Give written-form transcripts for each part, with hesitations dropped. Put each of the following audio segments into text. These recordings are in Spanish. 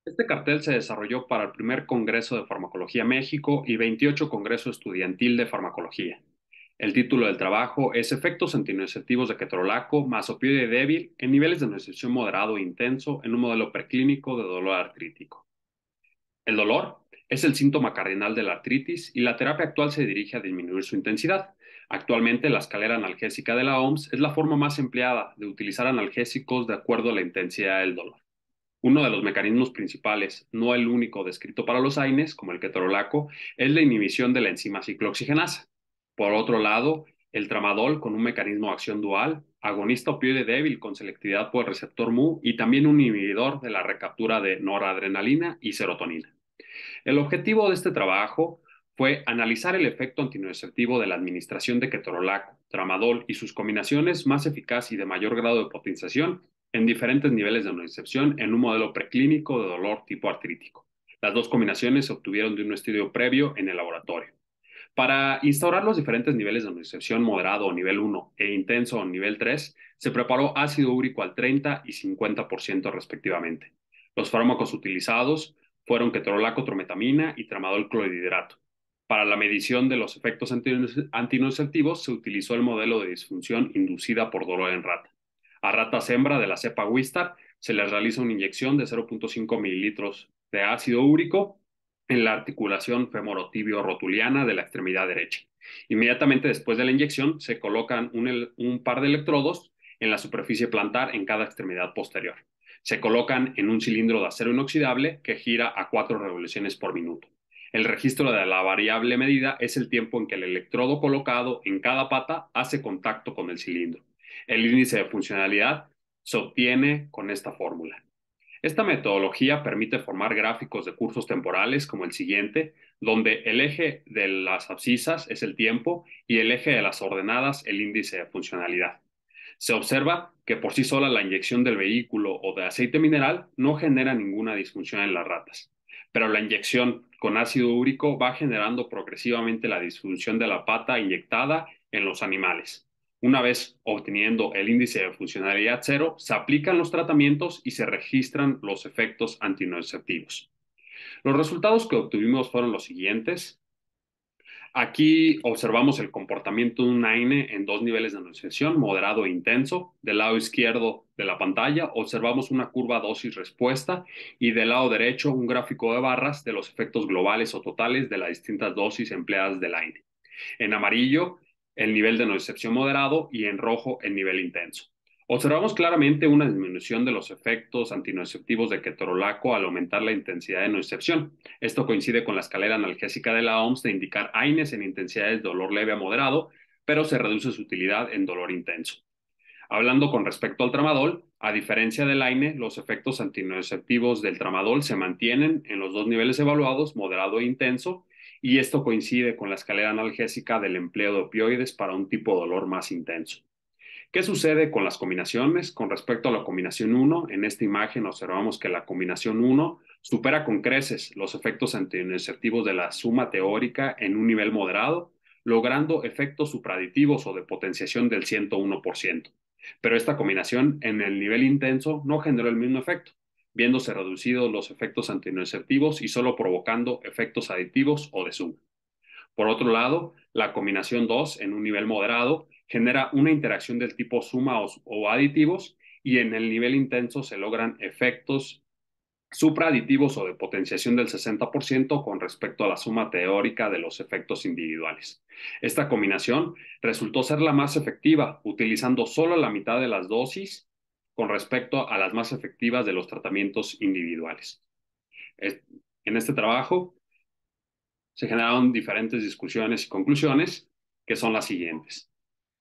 Este cartel se desarrolló para el primer Congreso de Farmacología México y 28 Congreso Estudiantil de Farmacología. El título del trabajo es Efectos antinociceptivos de ketorolaco más opioide débil en niveles de nocicepción moderado e intenso en un modelo preclínico de dolor artrítico. El dolor es el síntoma cardinal de la artritis y la terapia actual se dirige a disminuir su intensidad. Actualmente, la escalera analgésica de la OMS es la forma más empleada de utilizar analgésicos de acuerdo a la intensidad del dolor. Uno de los mecanismos principales, no el único descrito para los AINES, como el ketorolaco, es la inhibición de la enzima ciclooxigenasa. Por otro lado, el tramadol, con un mecanismo de acción dual, agonista opioide débil con selectividad por el receptor Mu y también un inhibidor de la recaptura de noradrenalina y serotonina. El objetivo de este trabajo fue analizar el efecto antinociceptivo de la administración de ketorolaco, tramadol y sus combinaciones más eficaz y de mayor grado de potenciación en diferentes niveles de nocicepción en un modelo preclínico de dolor tipo artrítico. Las dos combinaciones se obtuvieron de un estudio previo en el laboratorio. Para instaurar los diferentes niveles de nocicepción moderado o nivel 1 e intenso o nivel 3, se preparó ácido úrico al 30 y 50% respectivamente. Los fármacos utilizados fueron ketorolaco, trometamina y tramadol clorhidrato. Para la medición de los efectos antinociceptivos se utilizó el modelo de disfunción inducida por dolor en rata. A ratas hembra de la cepa Wistar se les realiza una inyección de 0.5 mililitros de ácido úrico en la articulación femorotibio-rotuliana de la extremidad derecha. Inmediatamente después de la inyección se colocan un par de electrodos en la superficie plantar en cada extremidad posterior. Se colocan en un cilindro de acero inoxidable que gira a 4 revoluciones por minuto. El registro de la variable medida es el tiempo en que el electrodo colocado en cada pata hace contacto con el cilindro. El índice de funcionalidad se obtiene con esta fórmula. Esta metodología permite formar gráficos de cursos temporales como el siguiente, donde el eje de las abscisas es el tiempo y el eje de las ordenadas el índice de funcionalidad. Se observa que por sí sola la inyección del vehículo o de aceite mineral no genera ninguna disfunción en las ratas, pero la inyección con ácido úrico va generando progresivamente la disfunción de la pata inyectada en los animales. Una vez obteniendo el índice de funcionalidad cero, se aplican los tratamientos y se registran los efectos antinociceptivos. Los resultados que obtuvimos fueron los siguientes. Aquí observamos el comportamiento de un AINE en dos niveles de anunciación, moderado e intenso. Del lado izquierdo de la pantalla observamos una curva dosis-respuesta y del lado derecho un gráfico de barras de los efectos globales o totales de las distintas dosis empleadas del AINE. En amarillo, el nivel de nocicepción moderado y en rojo, el nivel intenso. Observamos claramente una disminución de los efectos antinociceptivos de ketorolaco al aumentar la intensidad de nocicepción. Esto coincide con la escalera analgésica de la OMS de indicar AINES en intensidades de dolor leve a moderado, pero se reduce su utilidad en dolor intenso. Hablando con respecto al tramadol, a diferencia del AINE, los efectos antinociceptivos del tramadol se mantienen en los dos niveles evaluados, moderado e intenso, y esto coincide con la escalera analgésica del empleo de opioides para un tipo de dolor más intenso. ¿Qué sucede con las combinaciones? Con respecto a la combinación 1, en esta imagen observamos que la combinación 1 supera con creces los efectos antinociceptivos de la suma teórica en un nivel moderado, logrando efectos supraditivos o de potenciación del 101%. Pero esta combinación en el nivel intenso no generó el mismo efecto, viéndose reducidos los efectos antinociceptivos y solo provocando efectos aditivos o de suma. Por otro lado, la combinación 2 en un nivel moderado genera una interacción del tipo suma o aditivos y en el nivel intenso se logran efectos supraaditivos o de potenciación del 60% con respecto a la suma teórica de los efectos individuales. Esta combinación resultó ser la más efectiva, utilizando solo la mitad de las dosis con respecto a las más efectivas de los tratamientos individuales. En este trabajo se generaron diferentes discusiones y conclusiones, que son las siguientes.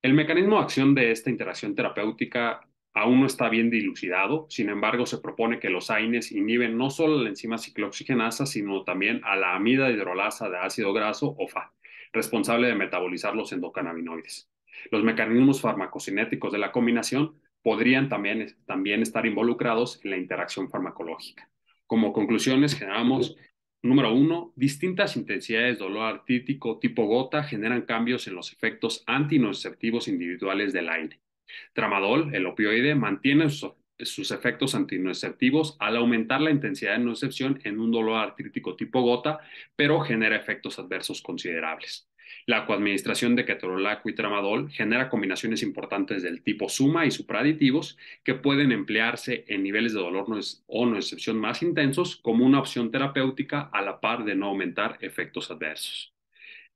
El mecanismo de acción de esta interacción terapéutica aún no está bien dilucidado, sin embargo, se propone que los AINES inhiben no solo la enzima ciclooxigenasa, sino también a la amida hidrolasa de ácido graso o FA, responsable de metabolizar los endocannabinoides. Los mecanismos farmacocinéticos de la combinación podrían también estar involucrados en la interacción farmacológica. Como conclusiones, generamos número uno, distintas intensidades de dolor artrítico tipo gota generan cambios en los efectos antinociceptivos individuales del AINE. Tramadol, el opioide, mantiene sus efectos antinociceptivos al aumentar la intensidad de nocicepción en un dolor artrítico tipo gota, pero genera efectos adversos considerables. La coadministración de ketorolaco y tramadol genera combinaciones importantes del tipo suma y supraaditivos que pueden emplearse en niveles de dolor o nocicepción más intensos como una opción terapéutica a la par de no aumentar efectos adversos.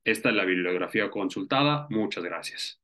Esta es la bibliografía consultada. Muchas gracias.